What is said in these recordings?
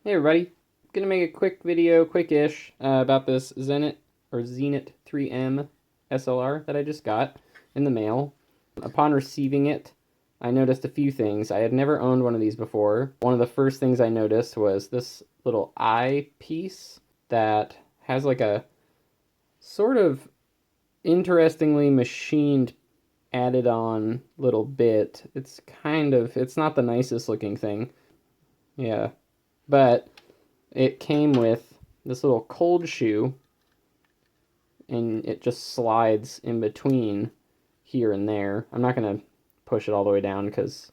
Hey everybody, gonna make a quick video, quick-ish, about this Zenit 3M SLR that I just got in the mail. Upon receiving it, I noticed a few things. I had never owned one of these before. One of the first things I noticed was this little eye piece that has like a sort of interestingly machined added on little bit. It's not the nicest looking thing. Yeah. But it came with this little cold shoe, and it just slides in between here and there. I'm not going to push it all the way down because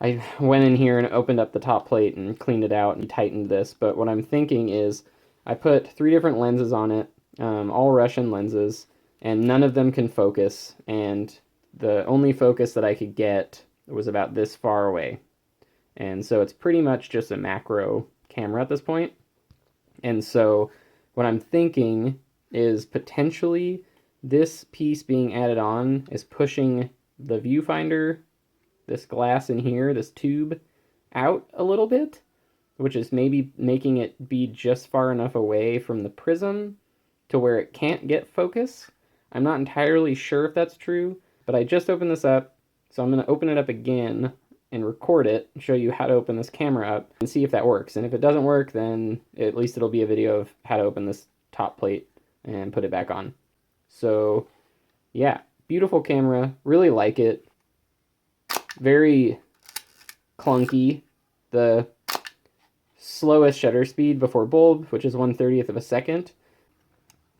I went in here and opened up the top plate and cleaned it out and tightened this. But what I'm thinking is I put 3 different lenses on it, all Russian lenses, and none of them can focus. And the only focus that I could get was about this far away. And so it's pretty much just a macro camera at this point. And so what I'm thinking is potentially this piece being added on is pushing the viewfinder, this glass in here, this tube, out a little bit, which is maybe making it be just far enough away from the prism to where it can't get focus. I'm not entirely sure if that's true, but I just opened this up, so I'm going to open it up again and record it, show you how to open this camera up, and see if that works. And if it doesn't work, then at least it'll be a video of how to open this top plate and put it back on. So yeah, beautiful camera, really like it. Very clunky. The slowest shutter speed before bulb, which is 1/30th of a second,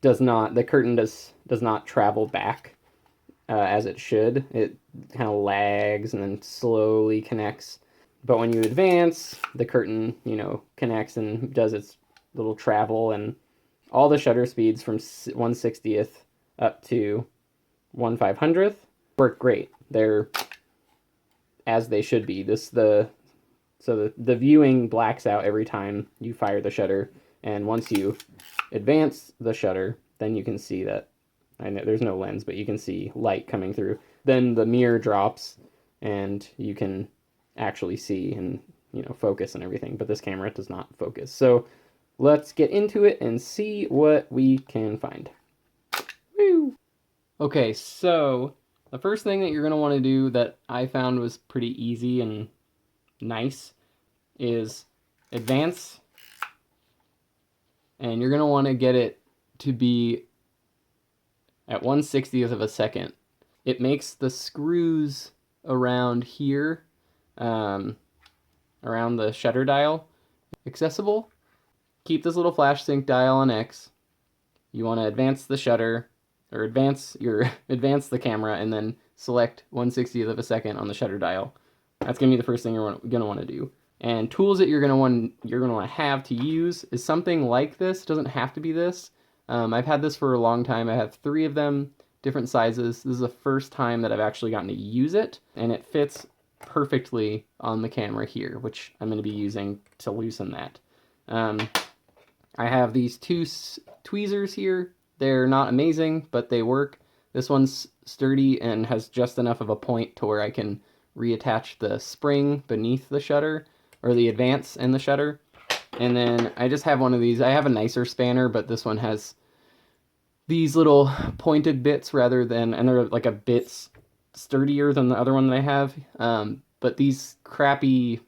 the curtain does not travel back as it should. It kind of lags and then slowly connects. But when you advance, the curtain, connects and does its little travel, and all the shutter speeds from 1/60th up to 1/500th work great. They're as they should be. So the viewing blacks out every time you fire the shutter, and once you advance the shutter, then you can see that, I know there's no lens, but you can see light coming through. Then the mirror drops and you can actually see and focus and everything, but this camera does not focus. So let's get into it and see what we can find. Woo! Okay, so the first thing that you're going to want to do that I found was pretty easy and nice is advance, and you're going to want to get it to be at 1/60th of a second. It makes the screws around here, around the shutter dial, accessible. Keep this little flash sync dial on X. You want to advance the shutter, or advance the camera, and then select 1/60th of a second on the shutter dial. That's gonna be the first thing you're gonna want to do. And tools that you're gonna want to have to use is something like this. It doesn't have to be this. I've had this for a long time. I have 3 of them, different sizes. This is the first time that I've actually gotten to use it, and it fits perfectly on the camera here, which I'm going to be using to loosen that. I have these 2 tweezers here. They're not amazing, but they work. This one's sturdy and has just enough of a point to where I can reattach the spring beneath the shutter, or the advance and the shutter. And then I just have one of these. I have a nicer spanner, but this one has these little pointed bits rather than, and they're like a bit sturdier than the other one that I have. But these crappy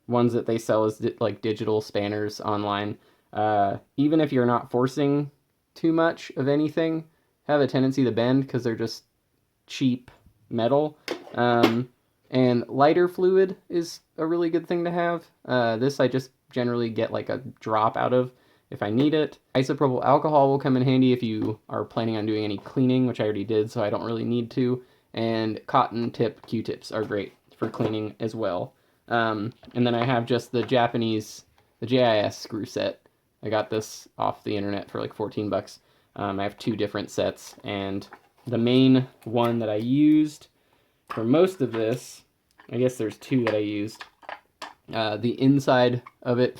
ones that they sell as like digital spanners online, even if you're not forcing too much of anything, have a tendency to bend because they're just cheap metal. And lighter fluid is a really good thing to have. This I just generally get like a drop out of if I need it. Isopropyl alcohol will come in handy if you are planning on doing any cleaning, which I already did, so I don't really need to. And cotton tip Q-tips are great for cleaning as well. And then I have just the JIS screw set. I got this off the internet for like 14 bucks. I have 2 different sets, and the main one that I used for most of this, I guess there's 2 that I used. The inside of it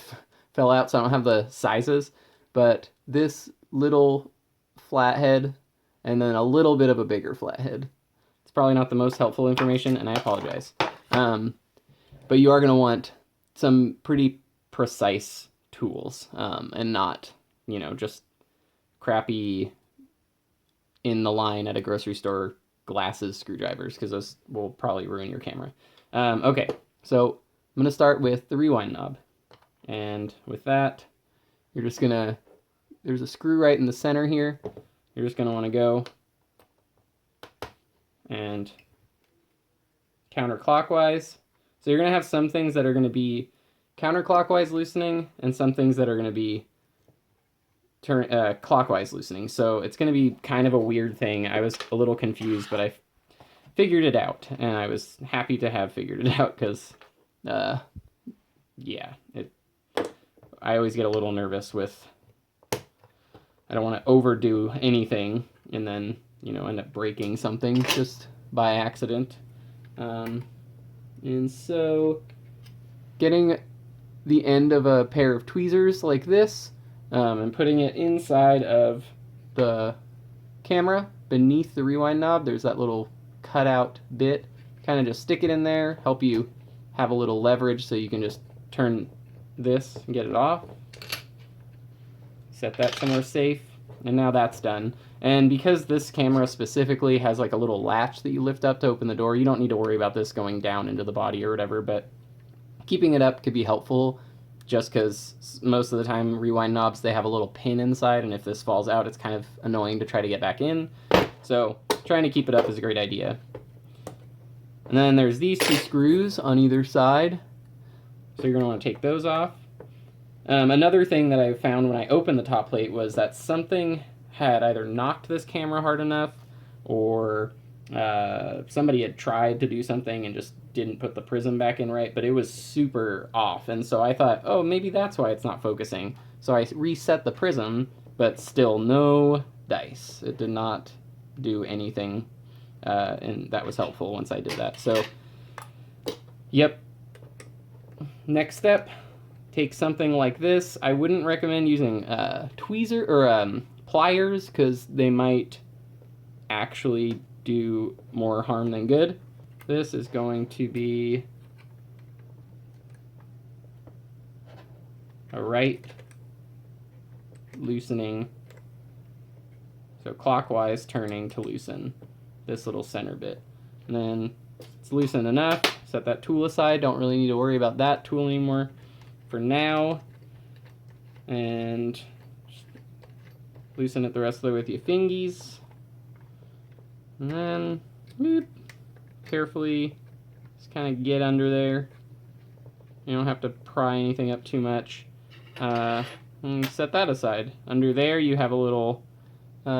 fell out, so I don't have the sizes, but this little flathead and then a little bit of a bigger flathead. It's probably not the most helpful information, and I apologize. But you are going to want some pretty precise tools, and not, you know, just crappy in the line at a grocery store glasses screwdrivers, because those will probably ruin your camera. Okay, so I'm going to start with the rewind knob. And with that, you're just going to, there's a screw right in the center here. You're just going to want to go and counterclockwise. So you're going to have some things that are going to be counterclockwise loosening and some things that are going to be clockwise loosening. So it's going to be kind of a weird thing. I was a little confused, but I figured it out, and I was happy to have figured it out, because yeah, I always get a little nervous with, I don't want to overdo anything and then, you know, end up breaking something just by accident. And so getting the end of a pair of tweezers like this, and putting it inside of the camera beneath the rewind knob, there's that little cutout bit. Kind of just stick it in there, help you have a little leverage so you can just turn this and get it off. Set that somewhere safe, and now that's done. And because this camera specifically has like a little latch that you lift up to open the door, you don't need to worry about this going down into the body or whatever, but keeping it up could be helpful, just because most of the time rewind knobs, they have a little pin inside, and if this falls out, it's kind of annoying to try to get back in. So trying to keep it up is a great idea. And then there's these two screws on either side, so you're going to want to take those off. Another thing that I found when I opened the top plate was that something had either knocked this camera hard enough, or somebody had tried to do something and just didn't put the prism back in right, but it was super off. And so I thought, oh, maybe that's why it's not focusing. So I reset the prism, but still no dice. It did not do anything, and that was helpful once I did that. So, yep. Next step, take something like this. I wouldn't recommend using tweezer or pliers, because they might actually do more harm than good. This is going to be a right loosening, so clockwise turning to loosen this little center bit. And then it's loosened enough, set that tool aside. Don't really need to worry about that tool anymore for now. And just loosen it the rest of the way with your fingies. And then, whoop, carefully just kind of get under there. You don't have to pry anything up too much. And set that aside. Under there you have a little, it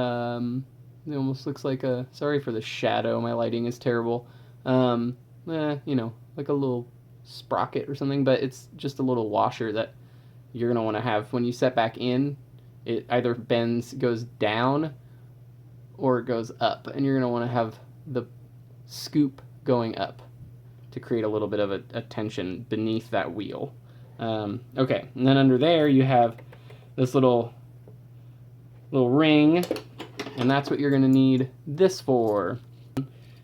almost looks like a, sorry for the shadow, my lighting is terrible. You know, like a little sprocket or something, but it's just a little washer that you're going to want to have when you set back in. It either bends, goes down, or it goes up, and you're going to want to have the scoop going up to create a little bit of a tension beneath that wheel. Okay, and then under there you have this little ring, and that's what you're going to need this for.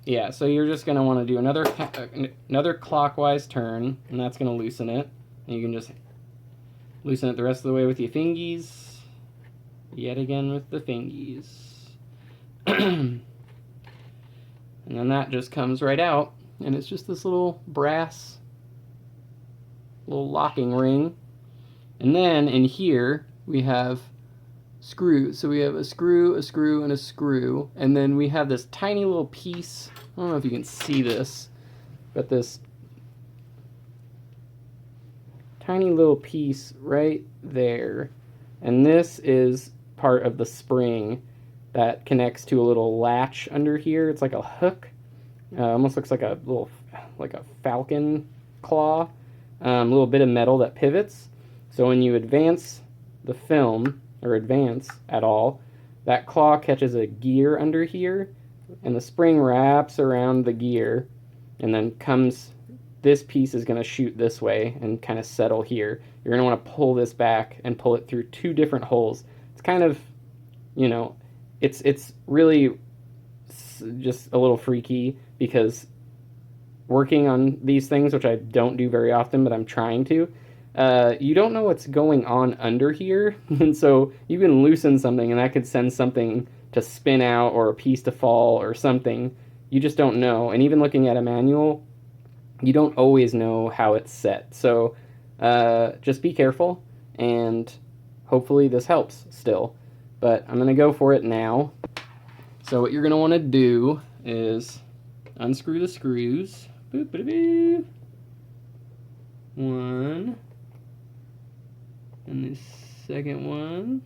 Yeah, so you're just going to want to do another clockwise turn, and that's going to loosen it. And you can just loosen it the rest of the way with your fingies. Yet again with the fingies. And then that just comes right out, and it's just this little brass little locking ring. And then in here we have screws. So we have a screw, and a screw, and then we have this tiny little piece. I don't know if you can see this, but this tiny little piece right there, and this is part of the spring that connects to a little latch under here. It's like a hook, almost looks like a little, like a falcon claw, a little bit of metal that pivots. So when you advance the film, or advance at all, that claw catches a gear under here, and the spring wraps around the gear, and then comes, this piece is going to shoot this way and kind of settle here. You're going to want to pull this back and pull it through two different holes. It's kind of, you know, it's really just a little freaky, because working on these things, which I don't do very often, but I'm trying to, you don't know what's going on under here, and so you can loosen something, and that could send something to spin out or a piece to fall or something. You just don't know. And even looking at a manual, you don't always know how it's set. So just be careful, and hopefully this helps still. But I'm going to go for it now. So what you're going to want to do is unscrew the screws. Boop, boop, boop. One. And the second one.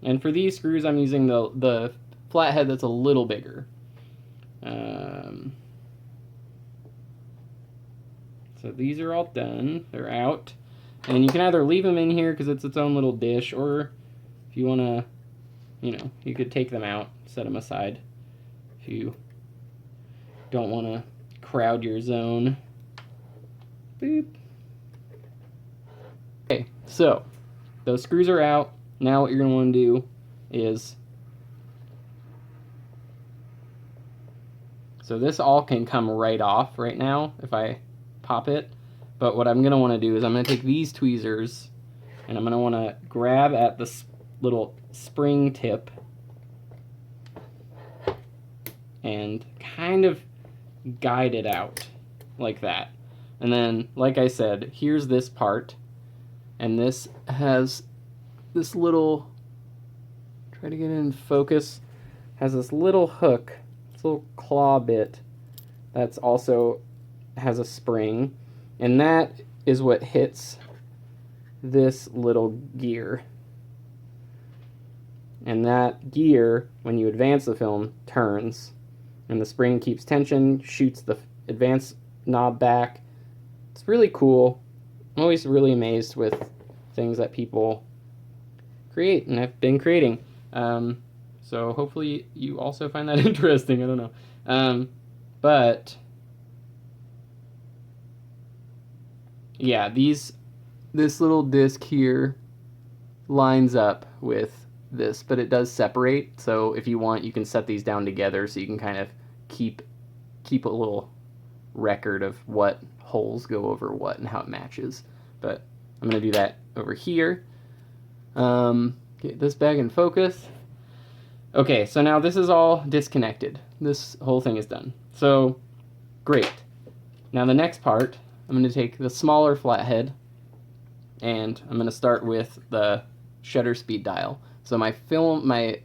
And for these screws, I'm using the flathead that's a little bigger. So these are all done. They're out. And you can either leave them in here because it's its own little dish, or if you want to, you could take them out, set them aside if you don't want to crowd your zone. Boop. Okay, so those screws are out. Now what you're going to want to do is, so this all can come right off right now if I pop it, but what I'm going to want to do is I'm going to take these tweezers and I'm going to want to grab at this little spring tip and kind of guide it out like that. And then, like I said, here's this part, and this has this little, try to get it in focus, has this little hook, this little claw bit that's also has a spring, and that is what hits this little gear. And that gear, when you advance the film, turns, and the spring keeps tension, shoots the advance knob back. It's really cool. I'm always really amazed with things that people create and have been creating. So hopefully you also find that interesting. I don't know. But yeah, this little disc here lines up with this, but it does separate. So if you want, you can set these down together so you can kind of keep a little record of what holes go over what and how it matches. But I'm going to do that over here. Get this back in focus. Okay, so now this is all disconnected. This whole thing is done. So, great. Now the next part, I'm going to take the smaller flathead, and I'm going to start with the shutter speed dial. So my film, I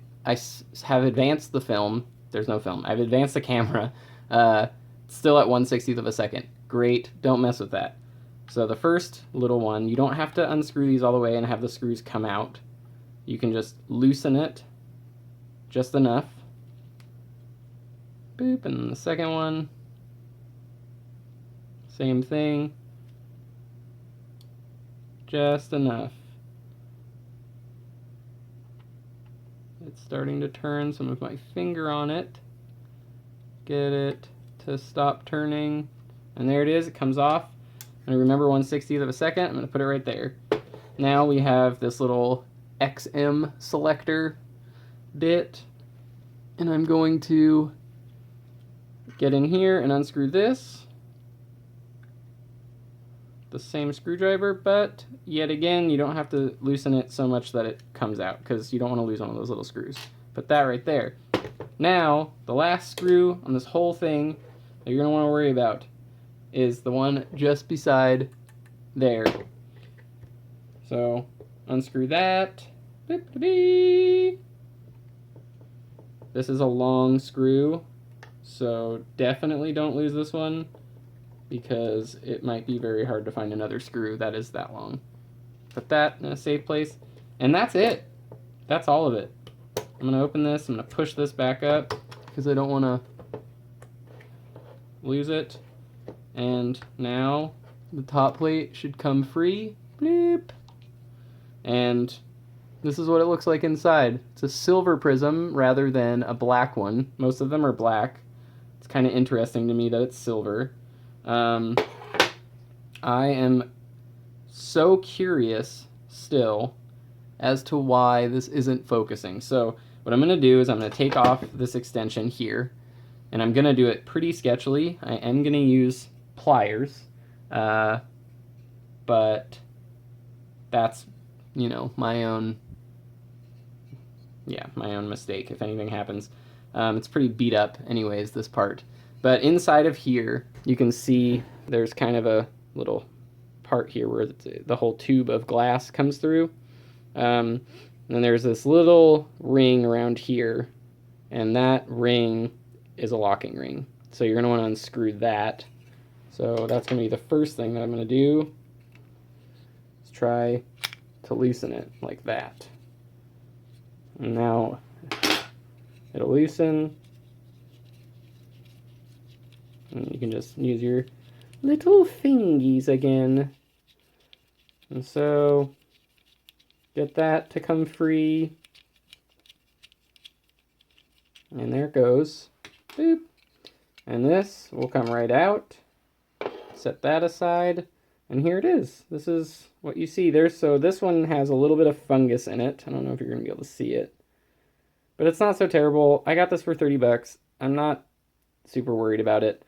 have advanced the film. There's no film. I've advanced the camera, still at 1/60th of a second. Great, don't mess with that. So the first little one, you don't have to unscrew these all the way and have the screws come out. You can just loosen it just enough. Boop, and then the second one, same thing, just enough. It's starting to turn, so I'm going to put my finger on it, get it to stop turning, and there it is, it comes off. And remember 1/60th of a second, I'm going to put it right there. Now we have this little XM selector bit, and I'm going to get in here and unscrew this. The same screwdriver, but yet again, you don't have to loosen it so much that it comes out, because you don't want to lose one of those little screws. Put that right there. Now, the last screw on this whole thing that you're going to want to worry about is the one just beside there. So, unscrew that. This is a long screw, so definitely don't lose this one, because it might be very hard to find another screw that is that long. Put that in a safe place, and that's it. That's all of it. I'm going to open this, I'm going to push this back up, because I don't want to lose it. And now the top plate should come free. Bleep. And this is what it looks like inside. It's a silver prism rather than a black one. Most of them are black. It's kind of interesting to me that it's silver. I am so curious still as to why this isn't focusing. So what I'm going to do is I'm going to take off this extension here, and I'm going to do it pretty sketchily. I am going to use pliers, But that's, you know, my own mistake if anything happens. It's pretty beat up anyways, this part. But inside of here, you can see there's kind of a little part here where the whole tube of glass comes through. And there's this little ring around here, and that ring is a locking ring. So you're going to want to unscrew that. So that's going to be the first thing that I'm going to do. Let's try to loosen it like that. And now it'll loosen. And you can just use your little fingies again. And so get that to come free. And there it goes. Boop. And this will come right out. Set that aside. And here it is. This is what you see. So this one has a little bit of fungus in it. I don't know if you're going to be able to see it. But it's not so terrible. I got this for 30 bucks. I'm not super worried about it.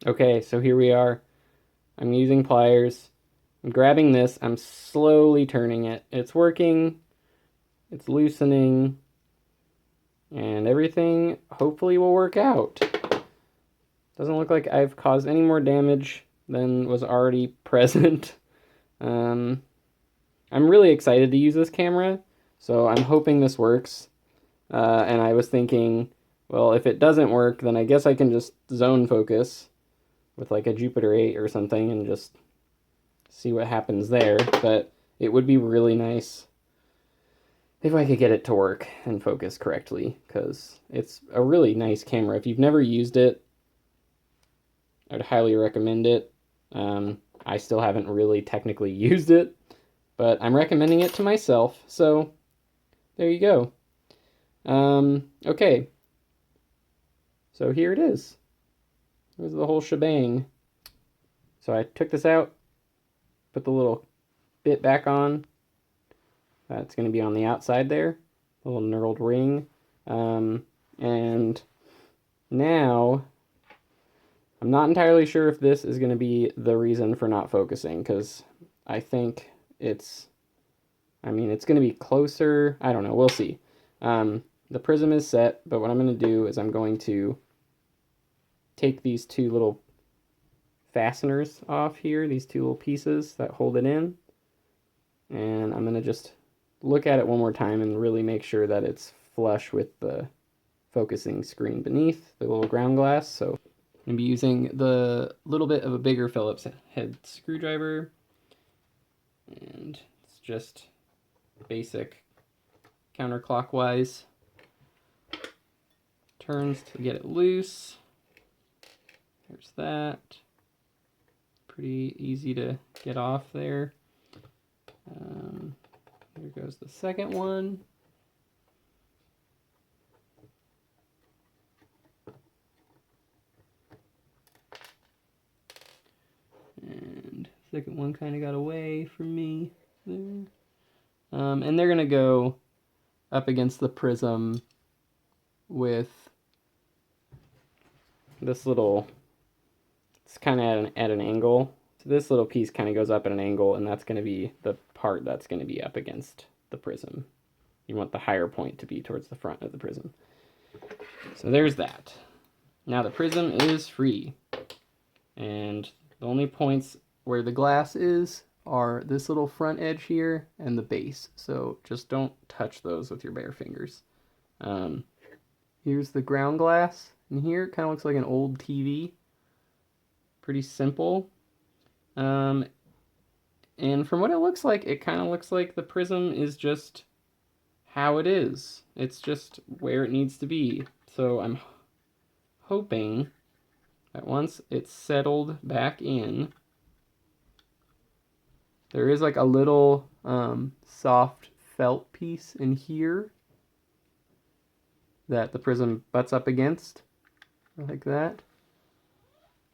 Okay, so here we are. I'm using pliers. I'm grabbing this. I'm slowly turning it. It's working. It's loosening. And everything hopefully will work out. Doesn't look like I've caused any more damage than was already present. I'm really excited to use this camera, so I'm hoping this works. And I was thinking, well, if it doesn't work, then I guess I can just zone focus with like a Jupiter 8 or something and just see what happens there. But it would be really nice if I could get it to work and focus correctly, because it's a really nice camera. If you've never used it, I'd highly recommend it. I still haven't really technically used it, but I'm recommending it to myself, so there you go. Okay, so here it is. Here's the whole shebang. So I took this out, put the little bit back on. That's going to be on the outside there, a little knurled ring. And now I'm not entirely sure if this is going to be the reason for not focusing, because I think it's going to be closer. I don't know. We'll see. The prism is set, but what I'm going to do is I'm going to take these two little fasteners off here, these two little pieces that hold it in, and I'm going to just look at it one more time and really make sure that it's flush with the focusing screen beneath the little ground glass. So I'm going to be using the little bit of a bigger Phillips head screwdriver, and it's just basic counterclockwise turns to get it loose. There's that. Pretty easy to get off there. There goes the second one. And second one kind of got away from me there. And they're going to go up against the prism with this little, it's kind of at an angle. So this little piece kind of goes up at an angle, and that's going to be the part that's going to be up against the prism. You want the higher point to be towards the front of the prism. So there's that. Now the prism is free. And the only points where the glass is are this little front edge here and the base. So just don't touch those with your bare fingers. Here's the ground glass. And here it kind of looks like an old TV. Pretty simple. And from what it looks like, it kind of looks like the prism is just how it is. It's just where it needs to be. So I'm hoping that once it's settled back in, there is like a little soft felt piece in here that the prism butts up against, like that.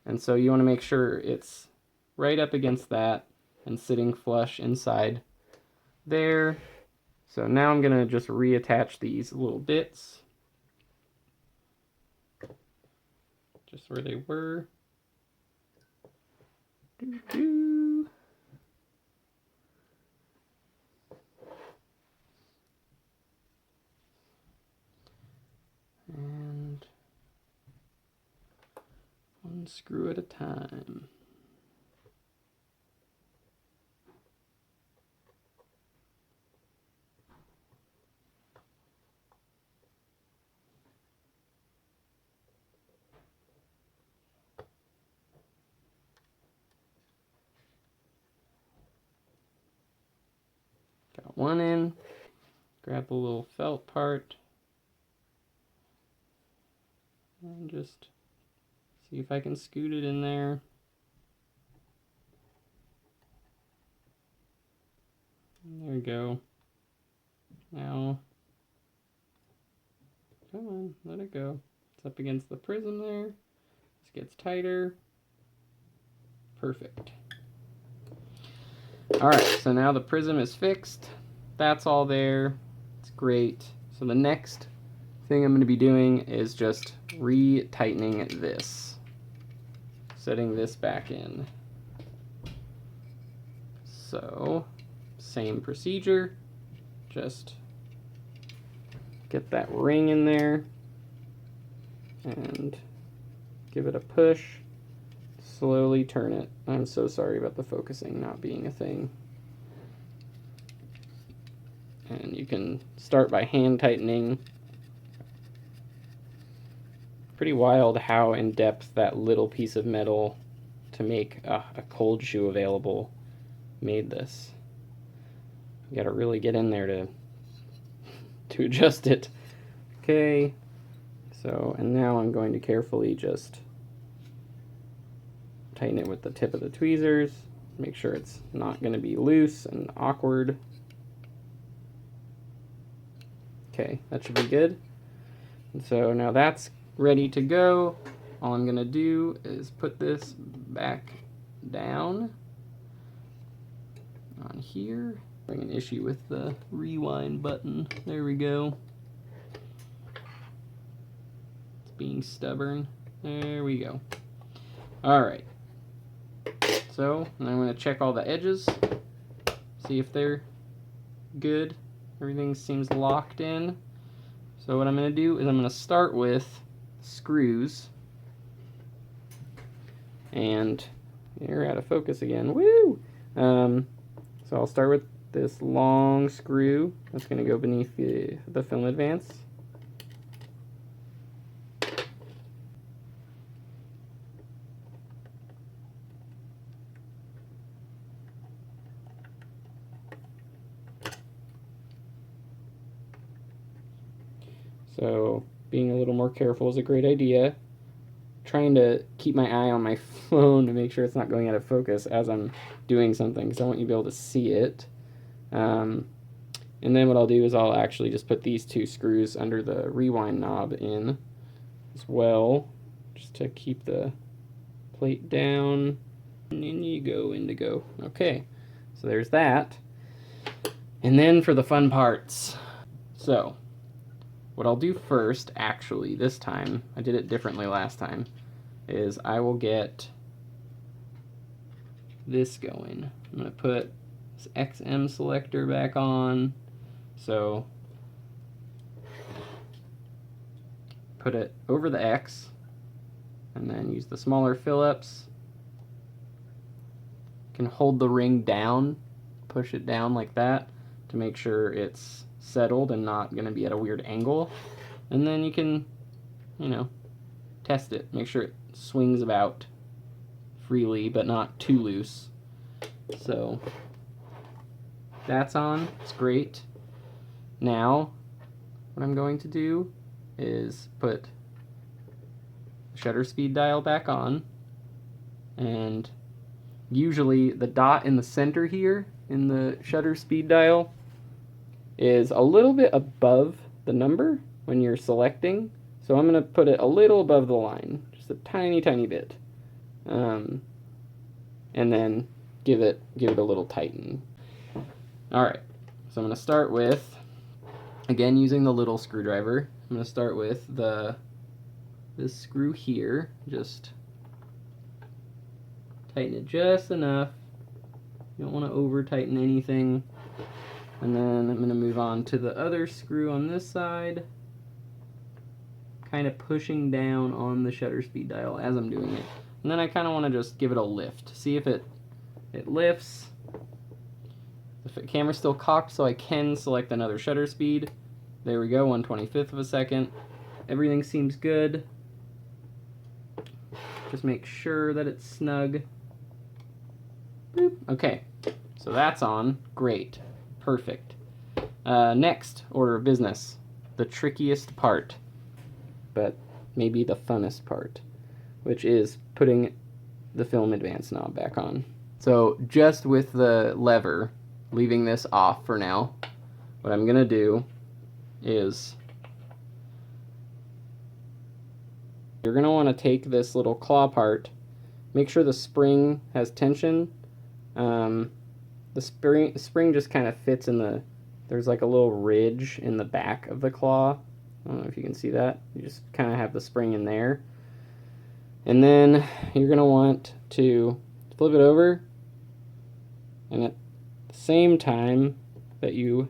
And so you want to make sure it's right up against that and sitting flush inside there. So now I'm going to just reattach these little bits just where they were. Doo-doo. And one screw at a time. Got one in. Grab the little felt part. And just see if I can scoot it in there. There we go. Now, come on, let it go. It's up against the prism there. This gets tighter. Perfect. All right, so now the prism is fixed. That's all there. It's great. So the next thing I'm going to be doing is just re-tightening this. Setting this back in. So, same procedure. Just get that ring in there and give it a push. Slowly turn it. I'm so sorry about the focusing not being a thing. And you can start by hand tightening. Pretty wild how in depth that little piece of metal to make a cold shoe available made this. You gotta really get in there to adjust it. Okay, so, and now I'm going to carefully just tighten it with the tip of the tweezers. Make sure it's not going to be loose and awkward. Okay, that should be good. And so now that's ready to go. All I'm going to do is put this back down on here. Having an issue with the rewind button. There we go. It's being stubborn. There we go. Alright. So, and I'm going to check all the edges, see if they're good. Everything seems locked in. So what I'm going to do is I'm going to start with screws. And you're out of focus again. Woo! So I'll start with this long screw that's going to go beneath the film advance. So being a little more careful is a great idea. Trying to keep my eye on my phone to make sure it's not going out of focus as I'm doing something, because I want you to be able to see it. And then what I'll do is I'll actually just put these two screws under the rewind knob in as well, just to keep the plate down. And indigo. Okay, so there's that. And then for the fun parts. So what I'll do first, actually, this time, I did it differently last time, is I will get this going. I'm going to put this XM selector back on. So put it over the X, and then use the smaller Phillips. You can hold the ring down, push it down like that to make sure it's settled and not going to be at a weird angle. And then you can, you know, test it. Make sure it swings about freely but not too loose. So that's on. It's great. Now what I'm going to do is put the shutter speed dial back on, and usually the dot in the center here in the shutter speed dial is a little bit above the number when you're selecting, so I'm going to put it a little above the line, just a tiny bit, and then give it a little tighten. Alright, so I'm going to start with, again using the little screwdriver, I'm going to start with this screw here, just Tighten it just enough. You don't want to over tighten anything. And then I'm going to move on to the other screw on this side, kind of pushing down on the shutter speed dial as I'm doing it. And then I kind of want to just give it a lift. See if it lifts. If the camera's still cocked, so I can select another shutter speed. There we go, 1/25 of a second. Everything seems good. Just make sure that it's snug. Boop. Okay, so that's on. Great. Perfect. Next order of business. The trickiest part, but maybe the funnest part, which is putting the film advance knob back on. So just with the lever, leaving this off for now, what I'm going to do is you're going to want to take this little claw part, make sure the spring has tension. The spring just kind of fits in the, there's like a little ridge in the back of the claw. I don't know if you can see that. You just kind of have the spring in there. And then you're going to want to flip it over, and at the same time that you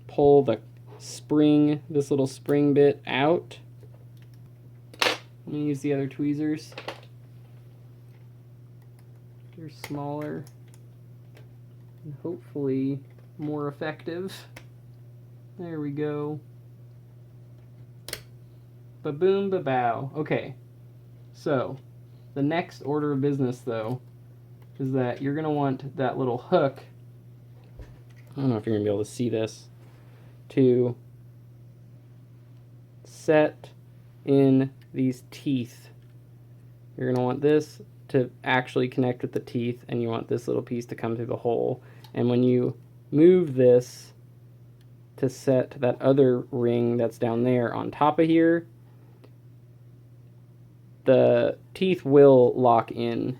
pull the spring, this little spring bit out, I'm going to use the other tweezers. They're smaller and hopefully more effective. There we go. Ba-boom, ba-bow. Okay, so the next order of business, though, is that you're going to want that little hook, I don't know if you're going to be able to see this, to set in these teeth. You're going to want this to actually connect with the teeth, and you want this little piece to come through the hole. And when you move this to set that other ring that's down there on top of here, the teeth will lock in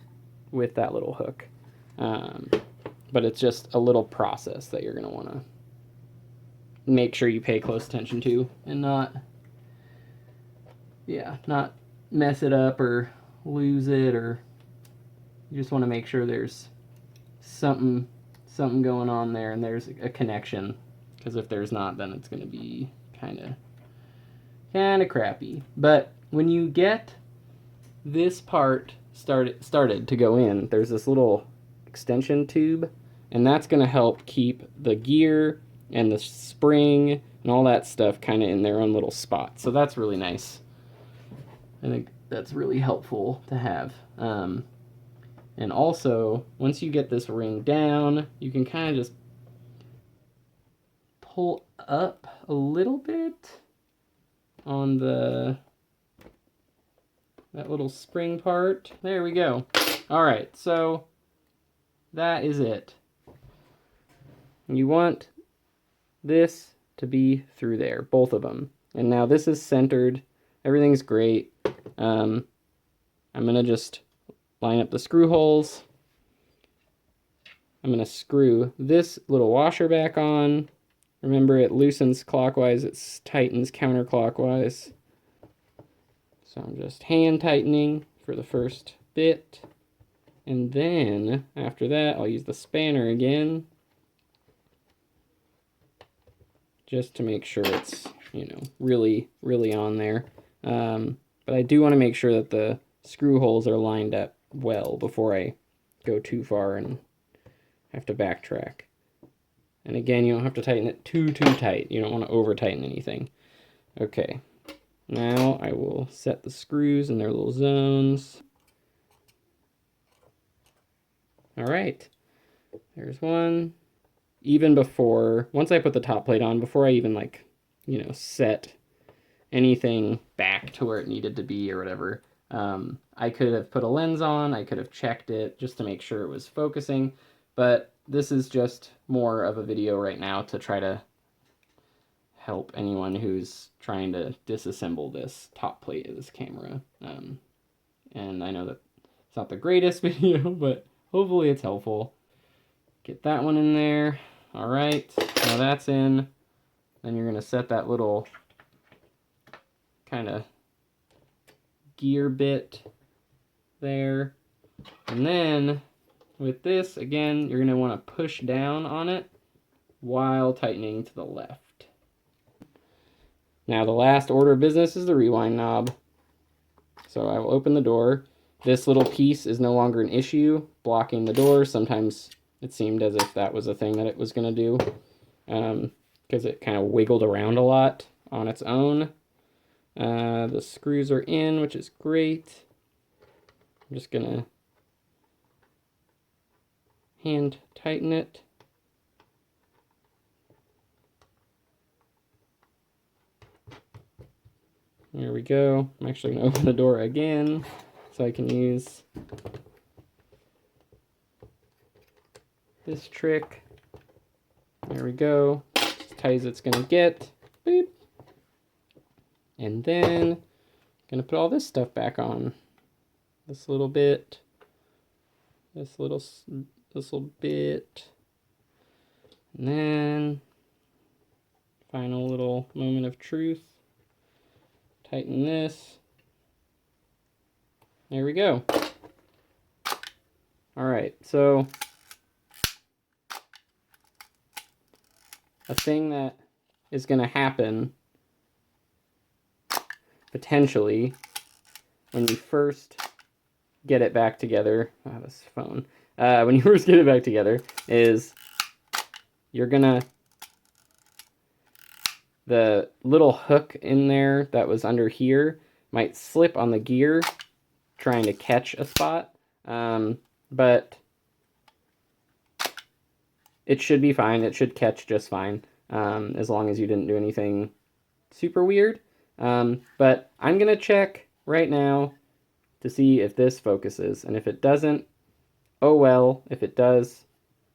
with that little hook. But it's just a little process that you're going to want to make sure you pay close attention to, and not mess it up or lose it, or you just want to make sure there's something going on there and there's a connection, because if there's not, then it's going to be kind of crappy. But when you get this part started to go in, there's this little extension tube, and that's going to help keep the gear and the spring and all that stuff kind of in their own little spot. So that's really nice. I think that's really helpful to have. And also, once you get this ring down, you can kind of just pull up a little bit on that little spring part. There we go. All right, so that is it. You want this to be through there, both of them. And now this is centered. Everything's great. I'm going to just line up the screw holes. I'm going to screw this little washer back on. Remember, it loosens clockwise, it tightens counterclockwise. So I'm just hand tightening for the first bit. And then, after that, I'll use the spanner again, just to make sure it's, really, really on there. But I do want to make sure that the screw holes are lined up well before I go too far and have to backtrack. And again, you don't have to tighten it too tight. You don't want to over tighten anything. Okay, now I will set the screws in their little zones. All right, there's one. Even before, once I put the top plate on, before I even set anything back to where it needed to be or whatever, I could have put a lens on, I could have checked it just to make sure it was focusing, but this is just more of a video right now to try to help anyone who's trying to disassemble this top plate of this camera. And I know that it's not the greatest video, but hopefully it's helpful. Get that one in there. All right, now that's in. Then you're gonna set that little kind of gear bit there. And then with this, again, you're going to want to push down on it while tightening to the left. Now the last order of business is the rewind knob. So I will open the door. This little piece is no longer an issue, blocking the door. Sometimes it seemed as if that was a thing that it was going to do, because it kind of wiggled around a lot on its own. The screws are in, which is great. I'm just going to hand tighten it. There we go. I'm actually going to open the door again so I can use this trick. There we go. As tight as it's going to get. Boop. And then I'm going to put all this stuff back on. This little bit. This little bit. And then final little moment of truth. Tighten this. There we go. All right, so a thing that is going to happen potentially when you first get it back together. Oh, this phone. When you first get it back together is you're gonna, the little hook in there that was under here might slip on the gear trying to catch a spot, but it should be fine. It should catch just fine, as long as you didn't do anything super weird. But I'm gonna check right now to see if this focuses, and if it doesn't, oh well. If it does,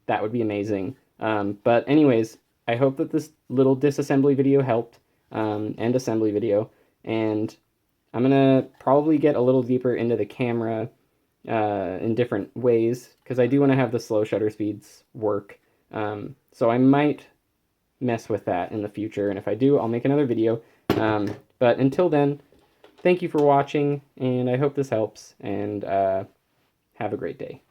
that would be amazing. But anyways, I hope that this little disassembly video helped, and assembly video, and I'm gonna probably get a little deeper into the camera in different ways, because I do want to have the slow shutter speeds work. So I might mess with that in the future, and if I do, I'll make another video. But until then, thank you for watching, and I hope this helps, and have a great day.